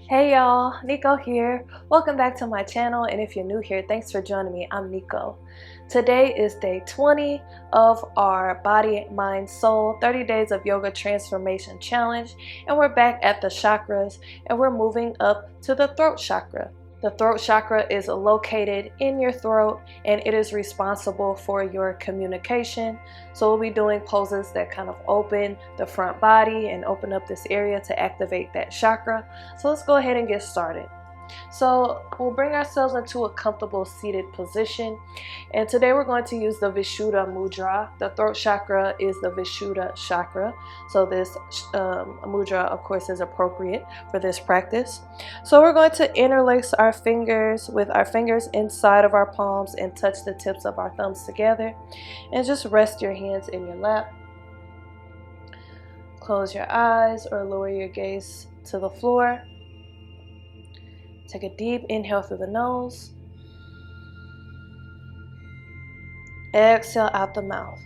Hey y'all, Nico here. Welcome back to my channel, and if you're new here, thanks for joining me. I'm Nico. Today is day 20 of our Body, Mind, Soul 30 Days of Yoga Transformation Challenge, and we're back at the chakras, and we're moving up to the throat chakra. The throat chakra is located in your throat, and it is responsible for your communication. So we'll be doing poses that kind of open the front body and open up this area to activate that chakra. So let's go ahead and get started. So we'll bring ourselves into a comfortable seated position, and today we're going to use the Vishuddha Mudra. The throat chakra is the Vishuddha chakra, so this mudra of course is appropriate for this practice. So we're going to interlace our fingers with our fingers inside of our palms and touch the tips of our thumbs together, and just rest your hands in your lap. Close your eyes or lower your gaze to the floor. Take a deep inhale through the nose. Exhale out the mouth.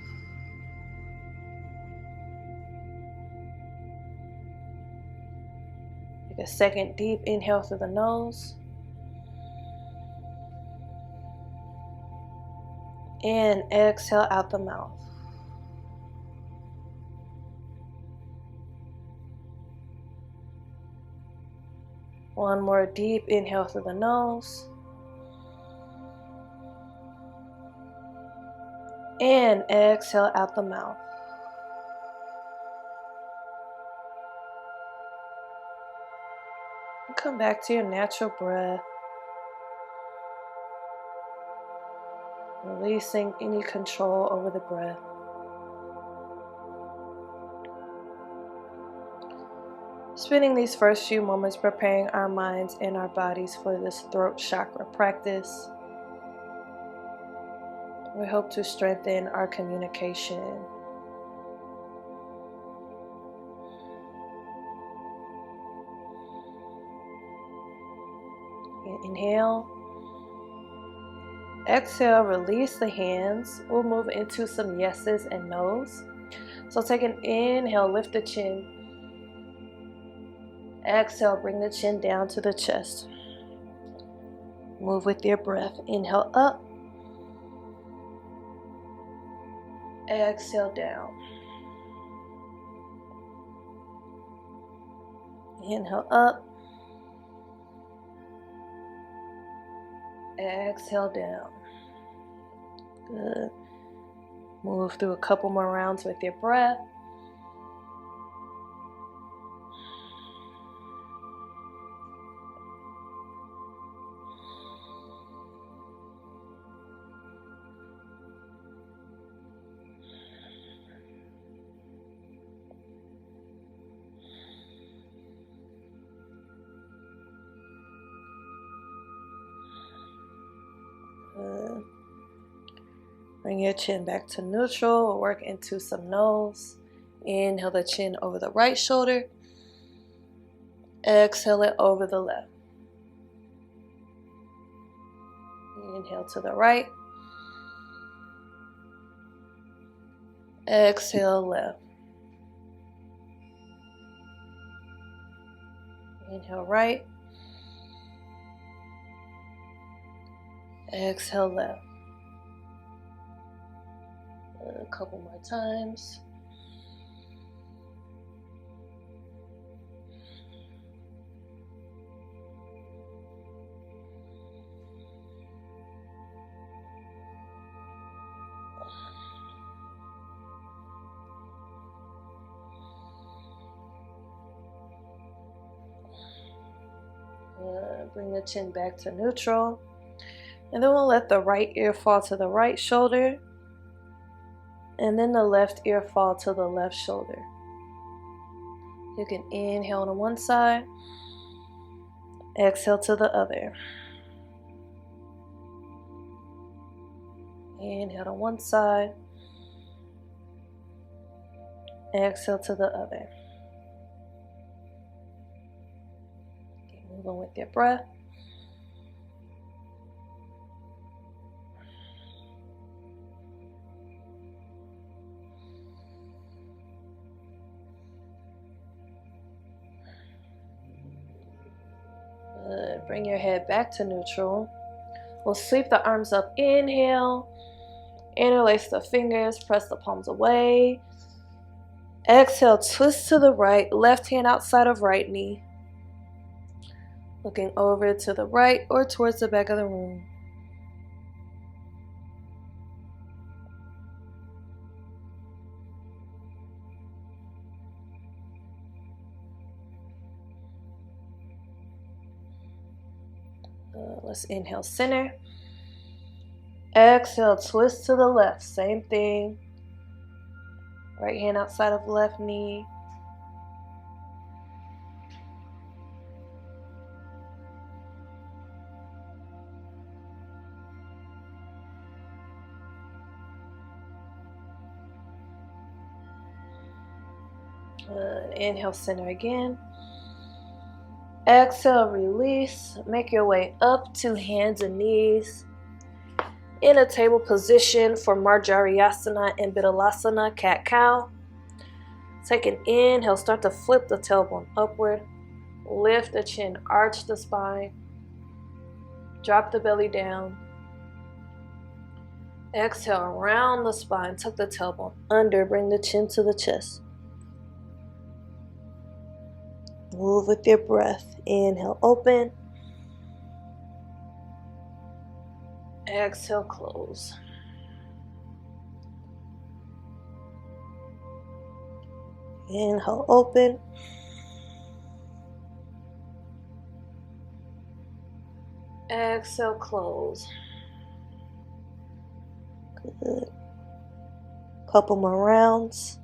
Take a second deep inhale through the nose. And exhale out the mouth. One more deep inhale through the nose. And exhale out the mouth. And come back to your natural breath. Releasing any control over the breath. Spending these first few moments preparing our minds and our bodies for this throat chakra practice. We hope to strengthen our communication. Inhale. Exhale, release the hands. We'll move into some yeses and nos. So take an inhale, lift the chin. Exhale, bring the chin down to the chest. Move with your breath. Inhale up. Exhale down. Inhale up. Exhale down. Good. Move through a couple more rounds with your breath. Good. Bring your chin back to neutral. We'll work into some nose. Inhale the chin over the right shoulder. Exhale it over the left. Inhale to the right. Exhale left. Inhale right. Exhale left. A couple more times. Bring the chin back to neutral. And then we'll let the right ear fall to the right shoulder. And then the left ear fall to the left shoulder. You can inhale to one side. Exhale to the other. Inhale to one side. Exhale to the other. Keep moving with your breath. Bring your head back to neutral. We'll sweep the arms up. Inhale. Interlace the fingers. Press the palms away. Exhale, twist to the right. Left hand outside of right knee. Looking over to the right or towards the back of the room. Let's inhale, center. Exhale, twist to the left. Same thing. Right hand outside of left knee. Inhale, center again. Exhale, release. Make your way up to hands and knees. In a table position for Marjariyasana and Bidalasana, cat-cow. Take an inhale, start to flip the tailbone upward. Lift the chin, arch the spine. Drop the belly down. Exhale, around the spine, tuck the tailbone under, bring the chin to the chest. Move with your breath. Inhale, open. Exhale, close. Inhale, open. Exhale, close. Good. Couple more rounds.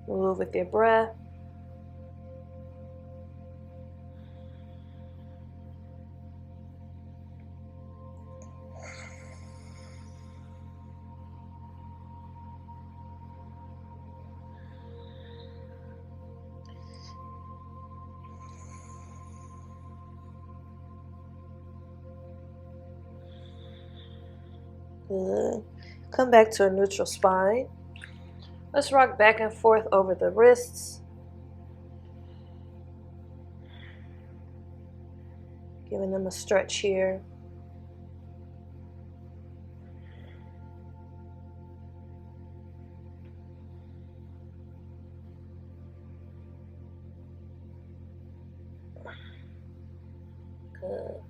Move with your breath. Good. Come back to a neutral spine. Let's rock back and forth over the wrists. Giving them a stretch here. Good.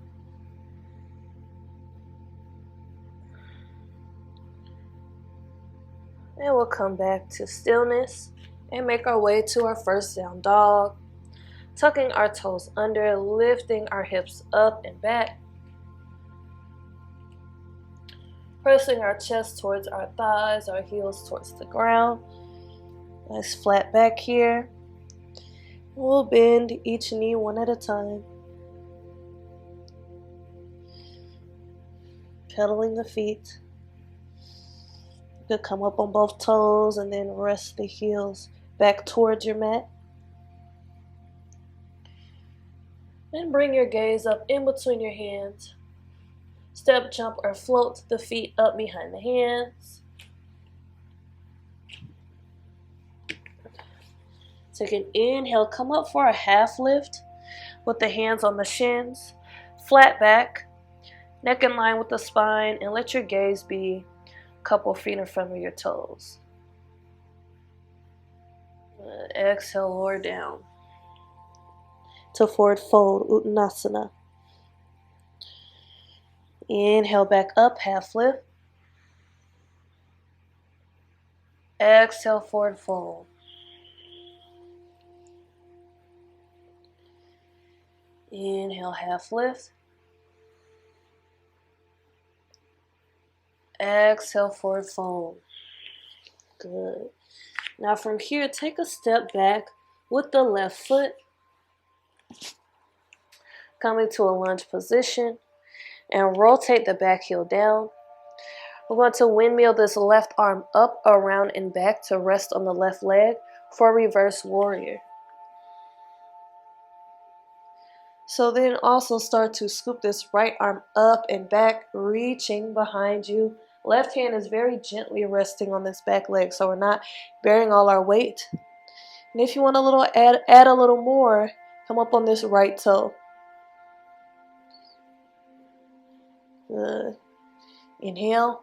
And we'll come back to stillness and make our way to our first down dog. Tucking our toes under, lifting our hips up and back. Pressing our chest towards our thighs, our heels towards the ground. Nice flat back here. We'll bend each knee one at a time. Pedaling the feet. You could come up on both toes and then rest the heels back towards your mat. And bring your gaze up in between your hands. Step, jump, or float the feet up behind the hands. Take an inhale, come up for a half lift with the hands on the shins. Flat back, neck in line with the spine, and let your gaze be a couple feet in front of your toes. Exhale, lower down to forward fold, Uttanasana. Inhale back up, half lift. Exhale, forward fold. Inhale, half lift. Exhale, forward fold. Good. Now from here, take a step back with the left foot. Coming to a lunge position. And rotate the back heel down. We're going to windmill this left arm up, around, and back to rest on the left leg for reverse warrior. So then also start to scoop this right arm up and back, reaching behind you. Left hand is very gently resting on this back leg, so we're not bearing all our weight. And if you want a little add a little more, come up on this right toe. Good. Inhale.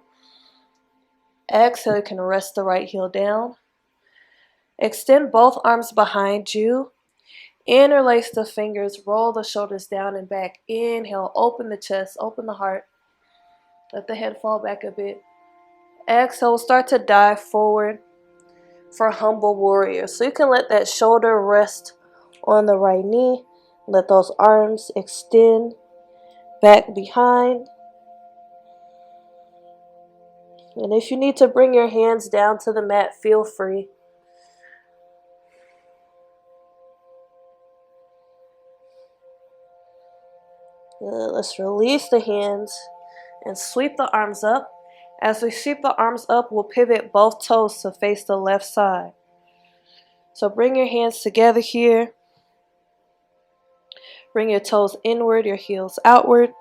Exhale, you can rest the right heel down. Extend both arms behind you. Interlace the fingers, roll the shoulders down and back. Inhale, open the chest, open the heart. Let the head fall back a bit. Exhale, start to dive forward for humble warrior. So you can let that shoulder rest on the right knee. Let those arms extend back behind. And if you need to bring your hands down to the mat, feel free. Let's release the hands and sweep the arms up. As we sweep the arms up, we'll pivot both toes to face the left side. So bring your hands together here. Bring your toes inward, your heels outward.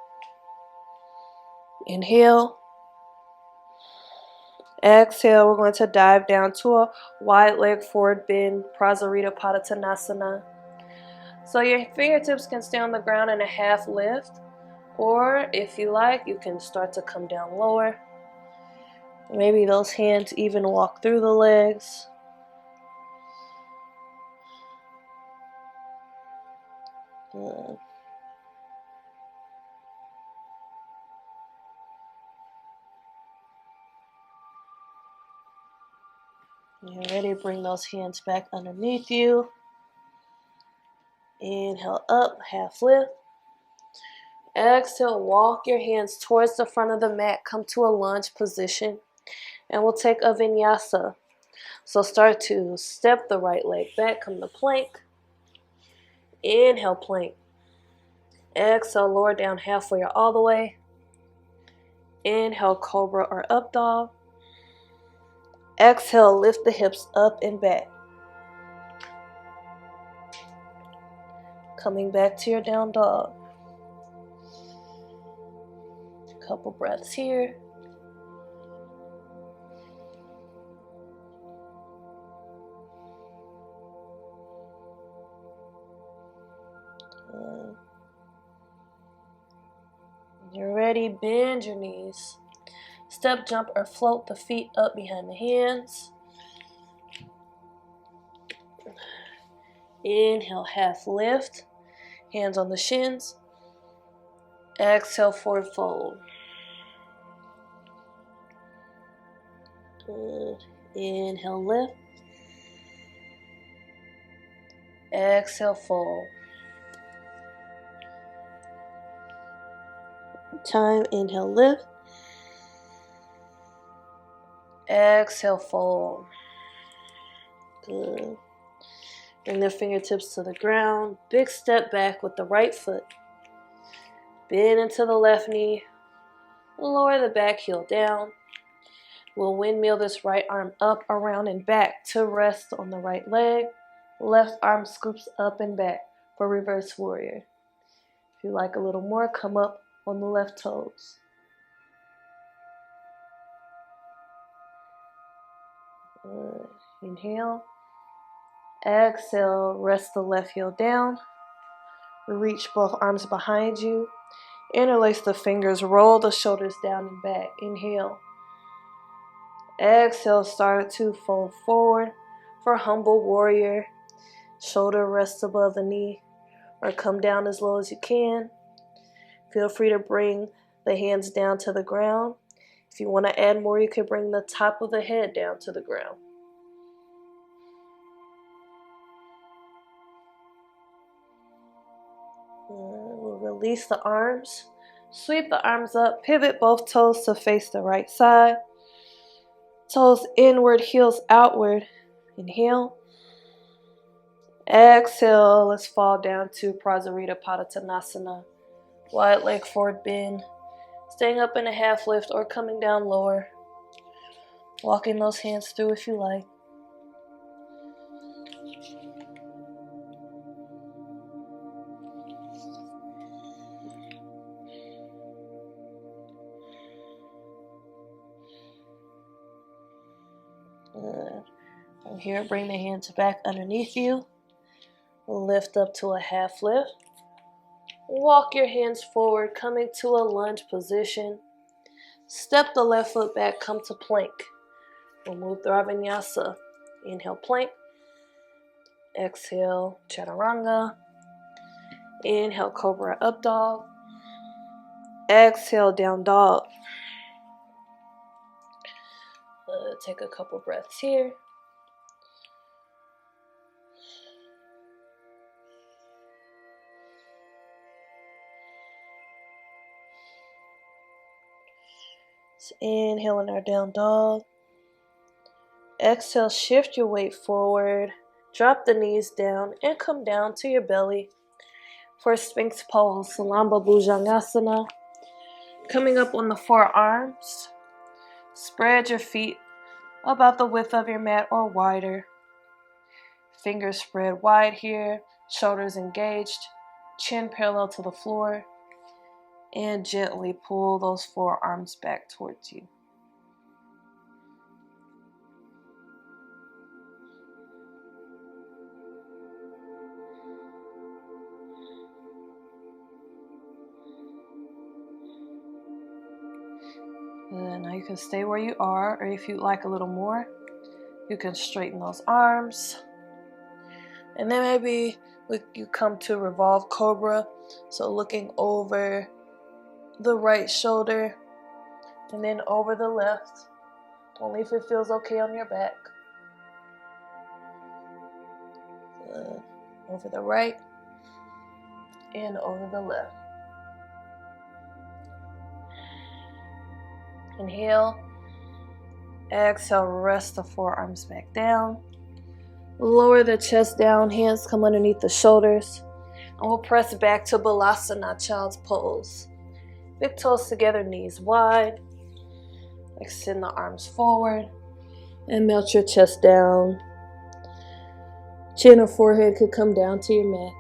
Inhale. Exhale, we're going to dive down to a wide leg forward bend, Prasarita Padottanasana. So your fingertips can stay on the ground in a half lift, or if you like, you can start to come down lower. Maybe those hands even walk through the legs. Good. When you're ready, bring those hands back underneath you. Inhale up, half lift. Exhale, walk your hands towards the front of the mat. Come to a lunge position. And we'll take a vinyasa. So start to step the right leg back, come to plank. Inhale, plank. Exhale, lower down halfway or all the way. Inhale, cobra or up dog. Exhale, lift the hips up and back. Coming back to your down dog. A couple breaths here. Good. When you're ready, bend your knees. Step, jump, or float the feet up behind the hands. Inhale, half lift. Hands on the shins. Exhale, forward fold. Good. Inhale, lift. Exhale, fold. Time, inhale, lift. Exhale, fold. Good. Bring the fingertips to the ground. Big step back with the right foot. Bend into the left knee. Lower the back heel down. We'll windmill this right arm up, around, and back to rest on the right leg. Left arm scoops up and back for reverse warrior. If you like a little more, come up on the left toes. Good. Inhale. Exhale, rest the left heel down. Reach both arms behind you. Interlace the fingers, roll the shoulders down and back. Inhale. Exhale, start to fold forward for humble warrior. Shoulder rests above the knee or come down as low as you can. Feel free to bring the hands down to the ground. If you want to add more, you could bring the top of the head down to the ground. We'll release the arms. Sweep the arms up. Pivot both toes to face the right side. Toes inward, heels outward. Inhale. Exhale. Let's fall down to Prasarita Padottanasana. Wide leg forward bend. Staying up in a half lift or coming down lower. Walking those hands through if you like. Good. From here, bring the hands back underneath you. Lift up to a half lift. Walk your hands forward, coming to a lunge position. Step the left foot back, come to plank. We'll move through our vinyasa. Inhale, plank. Exhale, chaturanga. Inhale, cobra, up dog. Exhale, down dog. Take a couple breaths here. So inhale in our down dog. Exhale, shift your weight forward. Drop the knees down and come down to your belly for Sphinx pose, Salamba Bhujangasana. Coming up on the forearms. Spread your feet about the width of your mat or wider. Fingers spread wide here, shoulders engaged, chin parallel to the floor, and gently pull those forearms back towards you. Now you can stay where you are, or if you'd like a little more, you can straighten those arms. And then maybe you come to revolve cobra, so looking over the right shoulder and then over the left, only if it feels okay on your back. Over the right and over the left. Inhale. Exhale, rest the forearms back down. Lower the chest down, hands come underneath the shoulders. And we'll press back to Balasana, child's pose. Big toes together, knees wide. Extend the arms forward and melt your chest down. Chin or forehead could come down to your mat.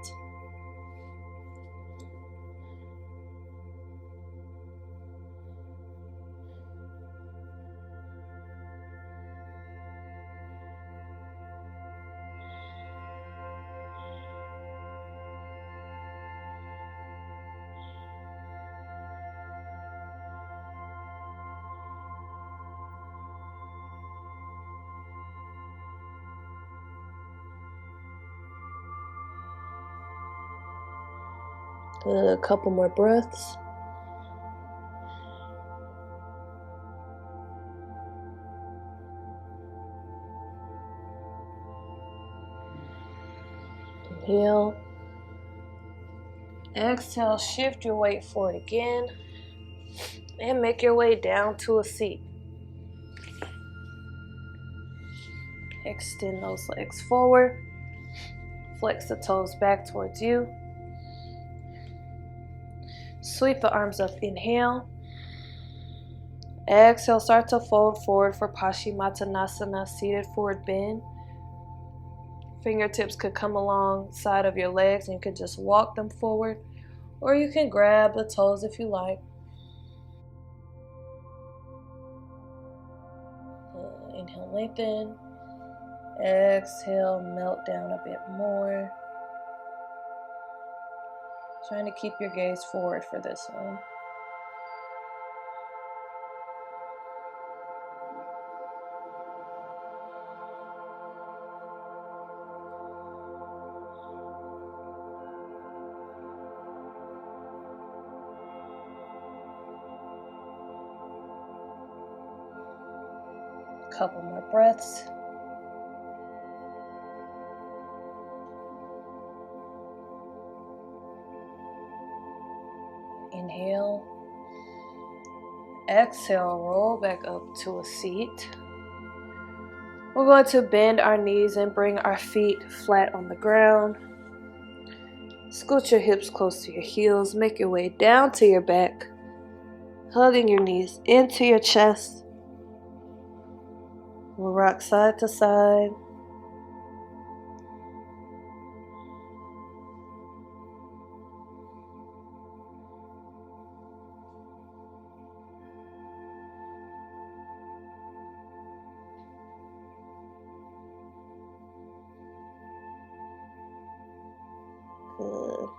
A couple more breaths. Inhale. Exhale, shift your weight forward again and make your way down to a seat. Extend those legs forward. Flex the toes back towards you. Sweep the arms up, inhale. Exhale, start to fold forward for Paschimottanasana, seated forward bend. Fingertips could come alongside of your legs and you could just walk them forward, or you can grab the toes if you like. Inhale, lengthen. Exhale, melt down a bit more. Trying to keep your gaze forward for this one. Couple more breaths. Inhale. Exhale, roll back up to a seat. We're going to bend our knees and bring our feet flat on the ground. Scoot your hips close to your heels. Make your way down to your back, hugging your knees into your chest. We'll rock side to side. Good.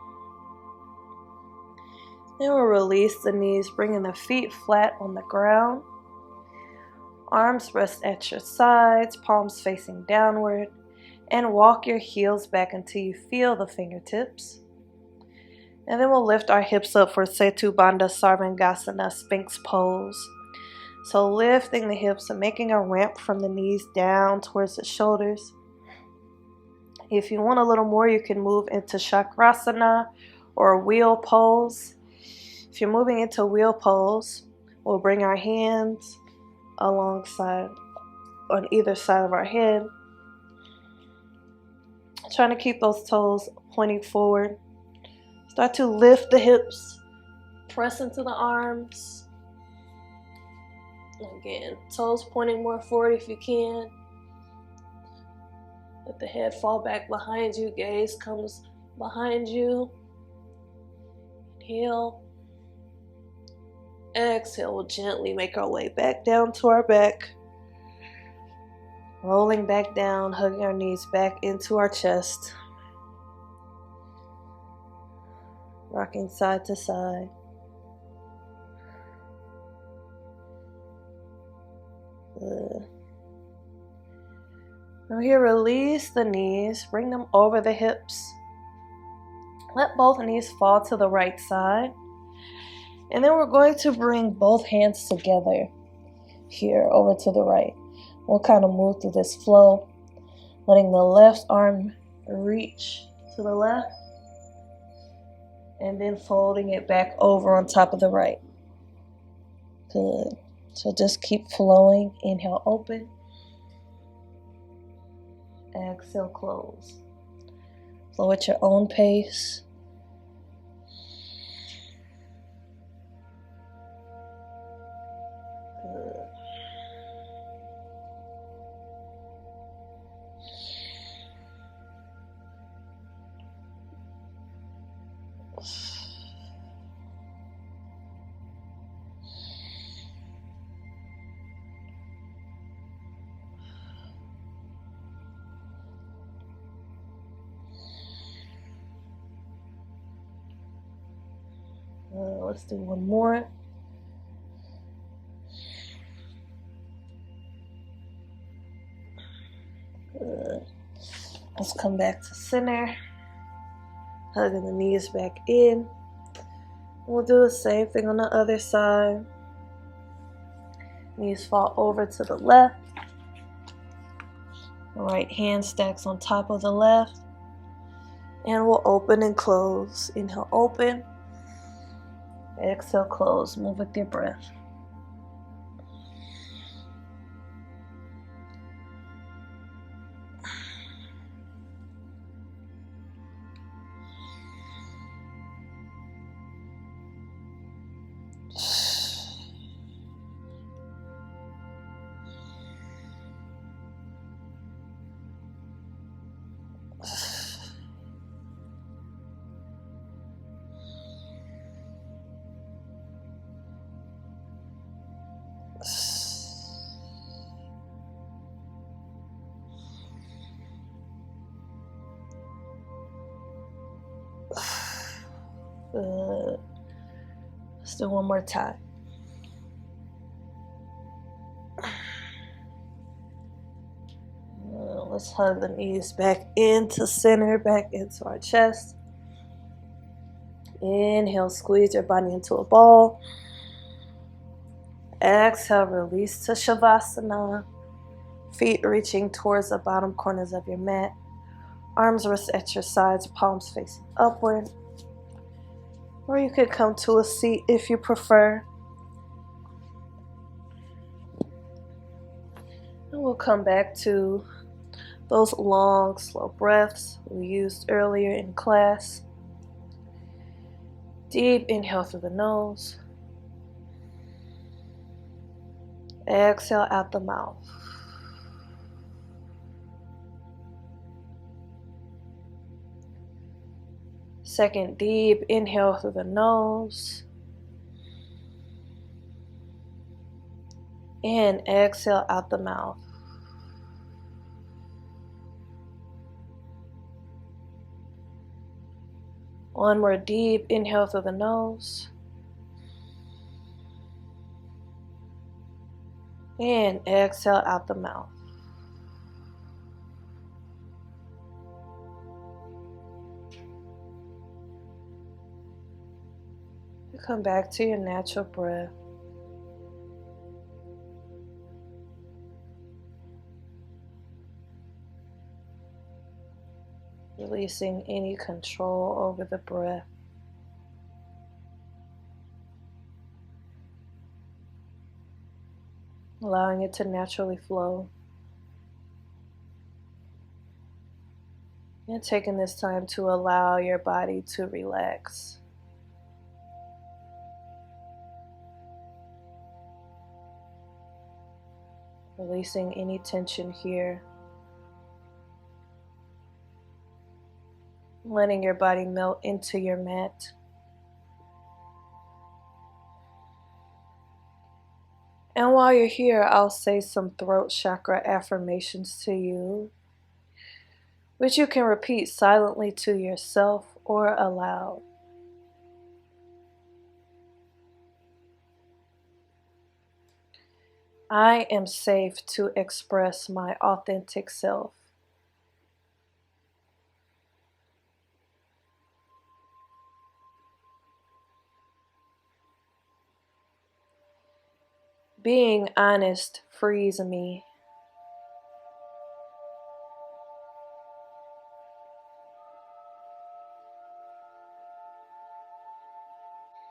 Then we'll release the knees, bringing the feet flat on the ground. Arms rest at your sides, palms facing downward, and walk your heels back until you feel the fingertips. And then we'll lift our hips up for Setu Bandha Sarvangasana, Sphinx pose. So lifting the hips and making a ramp from the knees down towards the shoulders. If you want a little more, you can move into Chakrasana or wheel pose. If you're moving into wheel pose, we'll bring our hands alongside on either side of our head, trying to keep those toes pointing forward. Start to lift the hips, press into the arms. Again, toes pointing more forward if you can. Let the head fall back behind you, gaze comes behind you. Inhale. Exhale, we'll gently make our way back down to our back. Rolling back down, hugging our knees back into our chest. Rocking side to side. Good. Now here, release the knees, bring them over the hips. Let both knees fall to the right side. And then we're going to bring both hands together here over to the right. We'll kind of move through this flow, letting the left arm reach to the left and then folding it back over on top of the right. Good. So just keep flowing. Inhale, open. Exhale, close. Flow at your own pace. Good. Let's do one more. Good. Let's come back to center. Hugging the knees back in. We'll do the same thing on the other side. Knees fall over to the left. The right hand stacks on top of the left. And we'll open and close. Inhale, open. Exhale, close. Move with your breath. Good. Let's do one more time. Let's hug the knees back into center, back into our chest. Inhale, squeeze your body into a ball. Exhale, release to Shavasana. Feet reaching towards the bottom corners of your mat. Arms rest at your sides, palms facing upward. Or you could come to a seat if you prefer. And we'll come back to those long, slow breaths we used earlier in class. Deep inhale through the nose. Exhale out the mouth. Second, deep inhale through the nose. And exhale out the mouth. One more deep inhale through the nose. And exhale out the mouth. Come back to your natural breath. Releasing any control over the breath. Allowing it to naturally flow. And taking this time to allow your body to relax. Releasing any tension here. Letting your body melt into your mat. And while you're here, I'll say some throat chakra affirmations to you, which you can repeat silently to yourself or aloud. I am safe to express my authentic self. Being honest frees me.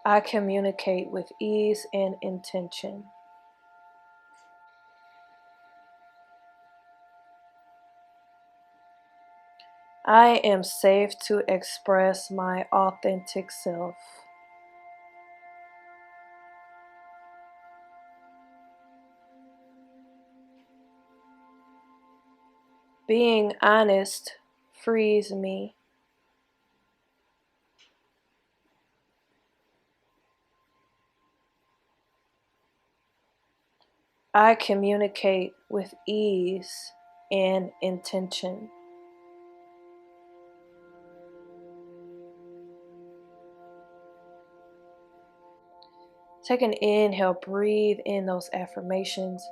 I communicate with ease and intention. I am safe to express my authentic self. Being honest frees me. I communicate with ease and intention. Take an inhale, breathe in those affirmations.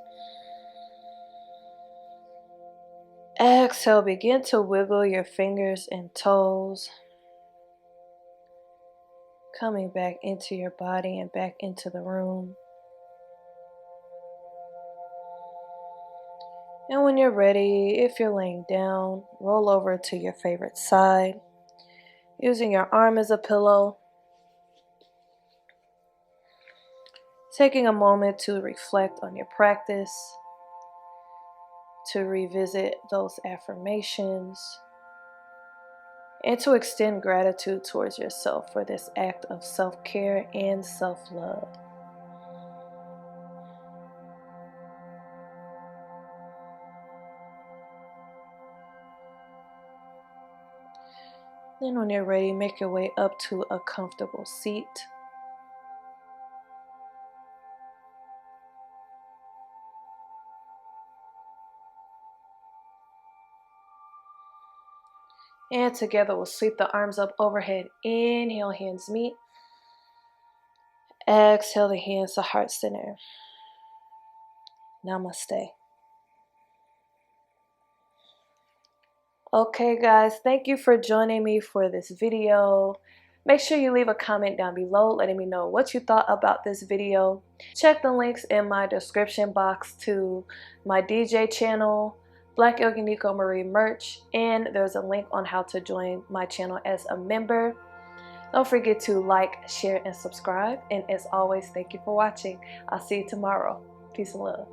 Exhale, begin to wiggle your fingers and toes. Coming back into your body and back into the room. And when you're ready, if you're laying down, roll over to your favorite side, using your arm as a pillow. Taking a moment to reflect on your practice, to revisit those affirmations, and to extend gratitude towards yourself for this act of self-care and self-love. Then when you're ready, make your way up to a comfortable seat. And together we'll sweep the arms up overhead. Inhale, hands meet. Exhale the hands to heart center. Namaste. Okay guys, thank you for joining me for this video. Make sure you leave a comment down below letting me know what you thought about this video. Check the links in my description box to my DJ channel, Black Yogi Nico Marie merch, and there's a link on how to join my channel as a member. Don't forget to like, share, and subscribe. And as always, thank you for watching. I'll see you tomorrow. Peace and love.